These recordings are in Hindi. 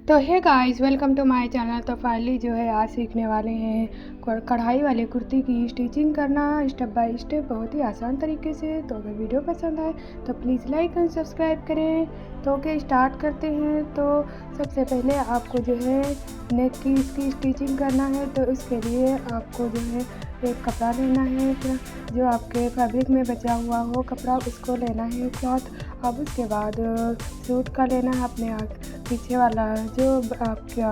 तो hey guys, welcome to my channel. तो फाइनली जो है आज सीखने वाले हैं कढ़ाई वाले कुर्ती की स्टिचिंग करना स्टेप बाय स्टेप, बहुत ही आसान तरीके से। तो अगर वीडियो पसंद आए तो प्लीज़ लाइक एंड सब्सक्राइब करें। तो ओके, स्टार्ट करते हैं। तो सबसे पहले आपको जो है नेक की इसकी स्टिचिंग करना है। तो इसके लिए आपको जो है एक कपड़ा लेना है, जो आपके फैब्रिक में बचा हुआ हो कपड़ा, उसको लेना है क्लॉथ। अब उसके बाद सूट का लेना है अपने पीछे वाला जो आपका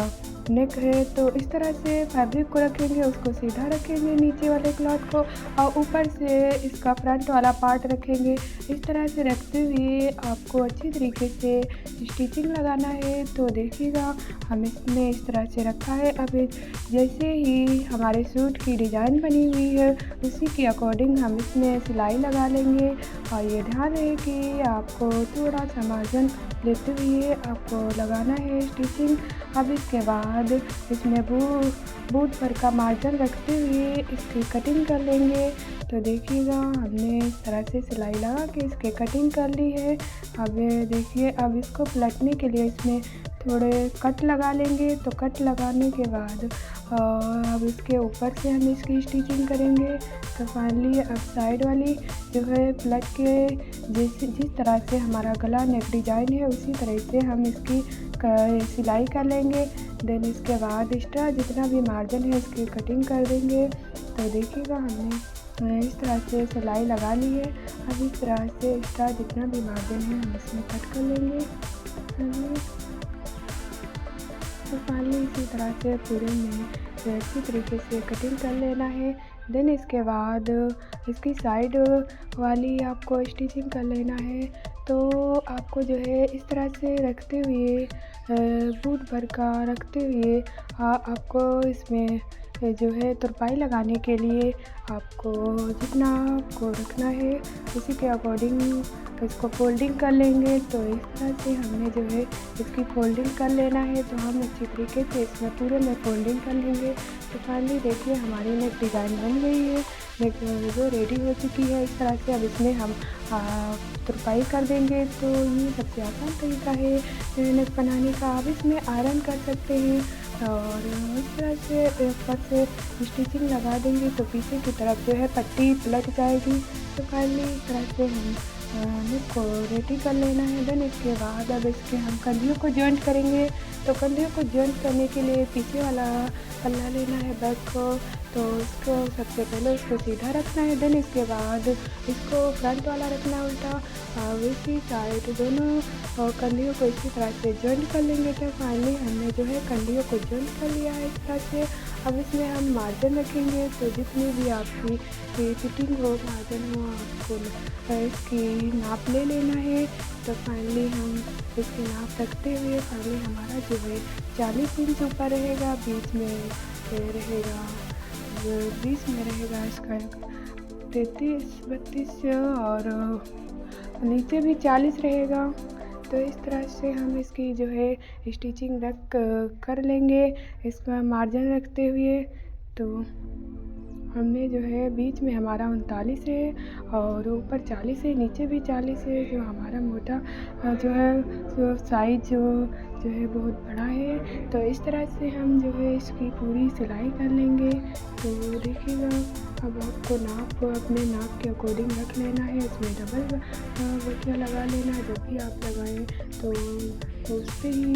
नेक है। तो इस तरह से फैब्रिक को रखेंगे, उसको सीधा रखेंगे नीचे वाले क्लॉथ को, और ऊपर से इसका फ्रंट वाला पार्ट रखेंगे। इस तरह से रखते हुए आपको अच्छी तरीके से स्टिचिंग लगाना है। तो देखिएगा, हम इसमें इस तरह से रखा है। अब जैसे ही हमारे सूट की डिज़ाइन बनी हुई है उसी के अकॉर्डिंग हम इसमें सिलाई लगा लेंगे। और ये ध्यान रहे कि आपको थोड़ा सा मार्जिन लेते हुए आपको लगाना है स्टिचिंग। अब इसके बाद इसमें बूट पर का मार्जिन रखते हुए इसकी कटिंग कर लेंगे। तो देखिएगा, हमने इस तरह से सिलाई लगा के इसके कटिंग कर ली है। अब देखिए, अब इसको पलटने के लिए इसमें थोड़े कट लगा लेंगे। तो कट लगाने के बाद अब इसके ऊपर से हम इसकी स्टिचिंग करेंगे। तो फाइनली अब साइड वाली जो है पलट के जिस तरह से हमारा गला नेक डिज़ाइन है उसी तरह से हम इसकी सिलाई कर लेंगे। देन इसके बाद एक्स्ट्रा जितना भी मार्जिन है इसकी कटिंग कर देंगे। तो देखिएगा, हमने इस तरह से सिलाई लगा ली है। अब इस तरह से एक्स्ट्रा जितना भी मार्जिन है हम इसमें कट कर लेंगे। तो फाइनली इसी तरह से पूरे में अच्छी तरीके से कटिंग कर लेना है। देन इसके बाद इसकी साइड वाली आपको स्टिचिंग कर लेना है। तो आपको जो है इस तरह से रखते हुए बूट भर का रखते हुए आपको इसमें जो है तुरपाई लगाने के लिए आपको जितना आपको रखना है उसी के अकॉर्डिंग इसको फोल्डिंग कर लेंगे। तो इस तरह से हमने जो है इसकी फोल्डिंग कर लेना है। तो हम अच्छी तरीके से इसमें पूरे में फोल्डिंग कर लेंगे। तो फाइनली देखिए, हमारी नेक डिज़ाइन बन गई है, नेक जो रेडी हो चुकी है। इस तरह से अब इसमें हम तुरपाई कर देंगे। तो ये सबसे आसान तरीका है नेक बनाने का। आप इसमें आयरन कर सकते हैं और इस तरह से ऊपर से स्टिचिंग लगा देंगे तो पीछे की तरफ जो है पट्टी पलट जाएगी। तो फाइनली इस तरह से हम नेक को रेडी कर लेना है। देन इसके बाद अब इसके हम कंधियों को जॉइंट करेंगे। तो कंधियों को जॉइंट करने के लिए पीछे वाला पल्ला लेना है बैक को। तो इसको सबसे पहले उसको सीधा रखना है। देन इसके बाद इसको फ्रंट वाला रखना है उल्टा। और इसी साइड दोनों कंधियों को इसी तरह से जॉइंट कर लेंगे। तो फाइनली हमने जो है कंधियों को जॉइंट कर लिया है इस तरह से। अब इसमें हम मार्जिन रखेंगे। तो जितनी भी आपकी फिटिंग हो, मार्जिन हो, आपको इसकी नाप ले लेना है। तो फाइनली हम इसकी नाप रखते हुए फाइनली हमारा जो है 40 इंच ऊपर रहेगा, बीच में रहेगा इसका 33-32 और नीचे भी 40 रहेगा। तो इस तरह से हम इसकी जो है स्टिचिंग कर लेंगे इसका मार्जिन रखते हुए। तो हमने जो है बीच में हमारा 39 है और ऊपर 40 है, नीचे भी 40 है। जो हमारा मोटा जो है साइज जो है बहुत बड़ा है। तो इस तरह से हम जो है इसकी पूरी सिलाई कर लेंगे। तो देखिएगा, अब आपको नाप अपने नाप के अकॉर्डिंग रख लेना है। इसमें डबल बटिया लगा लेना है। जब भी आप लगाएं तो उस पर ही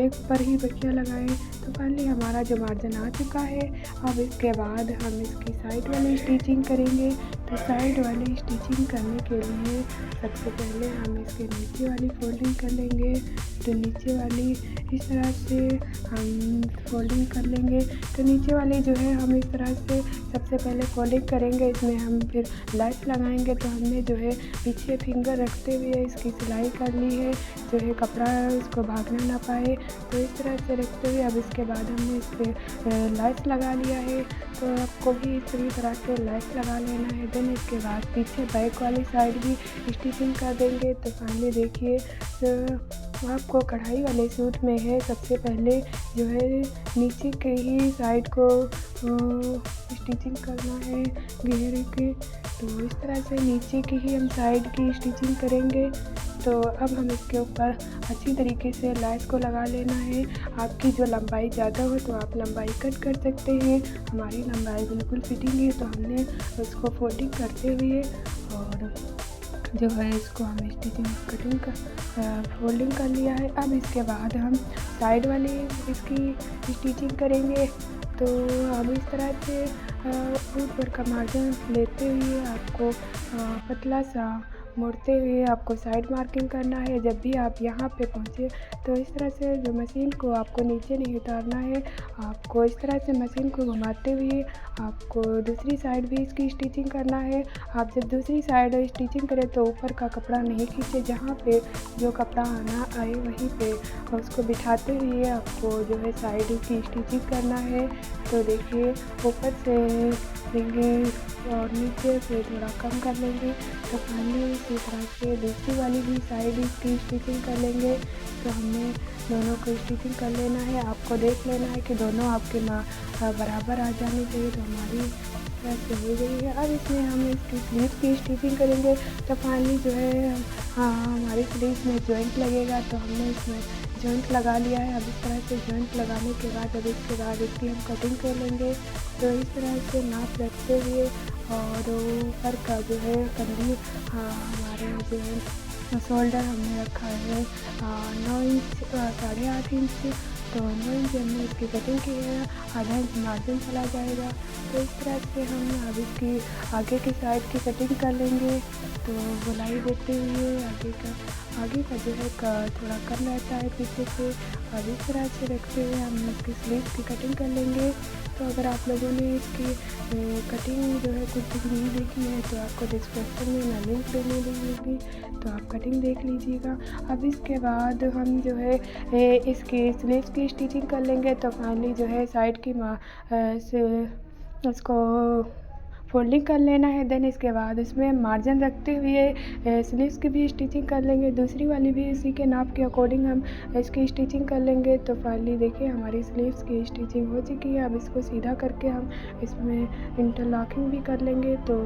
एक पर ही बटिया लगाएं। तो फाइनली हमारा जो मार्जिन आ चुका है। अब इसके बाद हम इसकी साइड वाली स्टिचिंग करेंगे। तो साइड वाली स्टिचिंग करने के लिए सबसे पहले हम इसके नीचे वाली फोल्डिंग कर लेंगे। तो नीचे वाली इस तरह से हम फोल्डिंग कर लेंगे। तो नीचे वाली जो है हम इस तरह से सबसे पहले फोल्डिंग करेंगे। इसमें हम फिर लैस लगाएंगे। तो हमने जो है पीछे फिंगर रखते हुए इसकी सिलाई कर ली है, जो है कपड़ा उसको भागना ना पाए। तो इस तरह से रखते हुए अब इसके बाद हमने इस पर लैस लगा लिया है। तो आपको भी इसी तरह से लैस लगा लेना है। देन इसके बाद पीछे बैक वाली साइड भी स्टिचिंग कर देंगे। तो फाइनली देखिए, आपको कढ़ाई वाले सूट में है सबसे पहले जो है नीचे के ही साइड को स्टिचिंग करना है घेरे के। तो इस तरह से नीचे की ही हम साइड की स्टिचिंग करेंगे। तो अब हम इसके ऊपर अच्छी तरीके से लैस को लगा लेना है। आपकी जो लंबाई ज़्यादा हो तो आप लंबाई कट कर सकते हैं। हमारी लंबाई बिल्कुल फिटिंग है तो हमने उसको फोल्डिंग करते हुए और जो है इसको हम स्टिचिंग कटिंग का फोल्डिंग कर लिया है। अब इसके बाद हम साइड वाली इसकी स्टिचिंग करेंगे। तो हम इस तरह से रूट पर का मार्जिन लेते हुए आपको पतला सा मोड़ते हुए आपको साइड मार्किंग करना है। जब भी आप यहाँ पे पहुँचे तो इस तरह से जो मशीन को आपको नीचे नहीं उतारना है, आपको इस तरह से मशीन को घुमाते हुए आपको दूसरी साइड भी इसकी स्टिचिंग करना है। आप जब दूसरी साइड स्टिचिंग करें तो ऊपर का कपड़ा नहीं खींचे, जहाँ पे जो कपड़ा आना आए वहीं पे उसको बिठाते हुए आपको जो है साइड की स्टिचिंग करना है। तो देखिए ऊपर से लेंगे और नीचे से थोड़ा कम कर लेंगे। तो फाइनली इसी तरह से दूसरी वाली भी साइड इसकी स्टिचिंग कर लेंगे। तो हमने दोनों को स्टिचिंग कर लेना है। आपको देख लेना है कि दोनों आपके बराबर आ जानी चाहिए। तो हमारी वैसे हो गई है। अब इसमें हम इसकी स्लीव की स्टिचिंग करेंगे। तो फाइनली जो है हमारी स्लीव में जॉइंट लगेगा, तो हमने इसमें जॉइंट लगा लिया है। अब इस तरह से जॉइंट लगाने के बाद अब इसके बाद इसकी हम कटिंग कर लेंगे। तो इस तरह से नाप रखते हुए और ऊपर का जो है कंधी हमारे जो है शोल्डर हमने रखा है 9 इंच 8.5 इंच। तो 9 इंच हमने इसकी कटिंग की है, आधा इंच मार्जिन चला जाएगा। तो इस तरह से हम अब इसकी आगे की साइड की कटिंग कर लेंगे। तो गोलाई देते हुए आगे का जो है थोड़ा कम रहता है पीछे से, और इस तरह से रखते हुए हम इसकी स्लीव की कटिंग कर लेंगे। तो अगर आप लोगों ने इसकी कटिंग जो है कुछ भी नहीं देखी है तो आपको डिस्क्रिप्शन में मैं लिंक दे दूँगी, तो आप कटिंग देख लीजिएगा। अब इसके बाद हम जो है इसकी स्लीव्स की स्टिचिंग कर लेंगे। तो फाइनली जो है साइड की इसको फोल्डिंग कर लेना है। देन इसके बाद इसमें मार्जिन रखते हुए स्लीव्स की भी स्टिचिंग कर लेंगे। दूसरी वाली भी इसी के नाप के अकॉर्डिंग हम इसकी स्टिचिंग कर लेंगे। तो फाइनली देखिए हमारी स्लीव्स की स्टिचिंग हो चुकी है। अब इसको सीधा करके हम इसमें इंटरलॉकिंग भी कर लेंगे। तो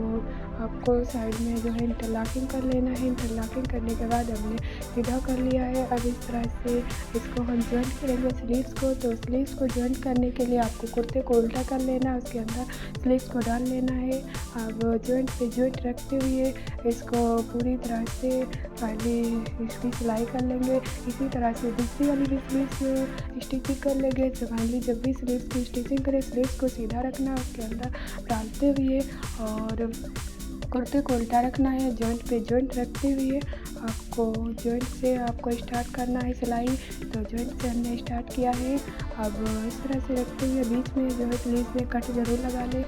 आपको साइड में जो है इंटरलॉकिंग कर लेना है। इंटरलॉकिंग करने के बाद हमने सीधा कर लिया है। अब इस तरह से इसको हम जॉइंट करेंगे स्लीव्स को। तो स्लीव्स को जॉइंट करने के लिए आपको कुर्ते को उल्टा कर लेना है, उसके अंदर स्लीव्स को डाल लेना है। अब जॉइंट पे जॉइंट रखते हुए इसको पूरी तरह से पहले इसकी सिलाई कर लेंगे। इसी तरह से दूसरी वाली भी स्लीव्स स्टिचिंग कर लेंगे। तो फाइनली जब भी स्लीव्स की स्टिचिंग करें स्लीव्स को सीधा रखना है, उसके अंदर डालते हुए और कुर्ते को उल्टा रखना है। जॉइंट पे जॉइंट रखते हुए आपको जॉइंट से आपको स्टार्ट करना है सिलाई। तो जॉइंट से हमने स्टार्ट किया है। अब इस तरह से रखते हुए बीच में जो है स्लीव में कट ज़रूर लगा ले।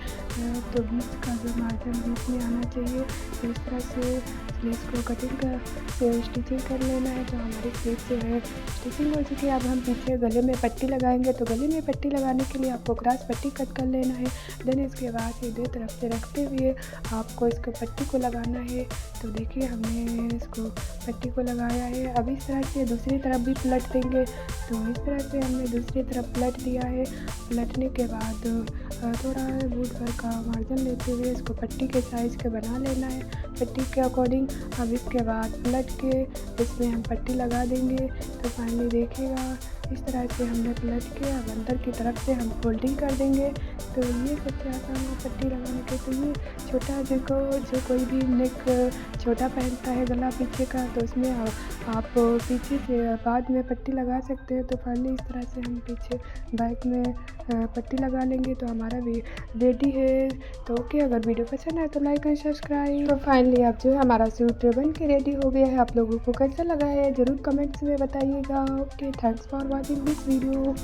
तो बीच का जो मार्जिन बीच में आना चाहिए। तो इस तरह से स्लीव को कटिंग से स्टिचिंग कर लेना है। तो हमारी स्लीव जो है स्टिचिंग हो चुकी है। अब हम पीछे गले में पट्टी लगाएंगे। तो गले में पट्टी लगाने के लिए आपको क्रॉस पट्टी कट कर लेना है। देन इसके बाद सीधे तरफ से रखते हुए आपको इसको पट्टी को लगाना है। तो देखिए हमने इसको पट्टी को लगाया है। अब इस तरह से दूसरी तरफ भी पलट देंगे। तो इस तरह से हमने दूसरी तरफ पलट दिया है। पलटने के बाद थोड़ा बूट भर का मार्जिन लेते हुए इसको पट्टी के साइज़ के बना लेना है, पट्टी के अकॉर्डिंग। अब इसके बाद पलट के इसमें हम पट्टी लगा देंगे। तो फाइनली देखिएगा इस तरह से हमने पलट के अब अंदर की तरफ से हम फोल्डिंग कर देंगे। तो ये सबसे आसान है पट्टी लगाने के। तो ये छोटा जो कोई भी नेक छोटा पहनता है गला पीछे का, तो उसमें आप पीछे से बाद में पट्टी लगा सकते हैं। तो फाइनली इस तरह से हम पीछे बैक में पट्टी लगा लेंगे। तो हमारा भी रेडी है। तो ओके, अगर वीडियो पसंद आए तो लाइक एंड सब्सक्राइब। तो फाइनली अब जो है हमारा सूट बन के रेडी हो गया है। आप लोगों को कैसा लगा है ज़रूर कमेंट्स में बताइएगा। Okay, thanks for watching this video.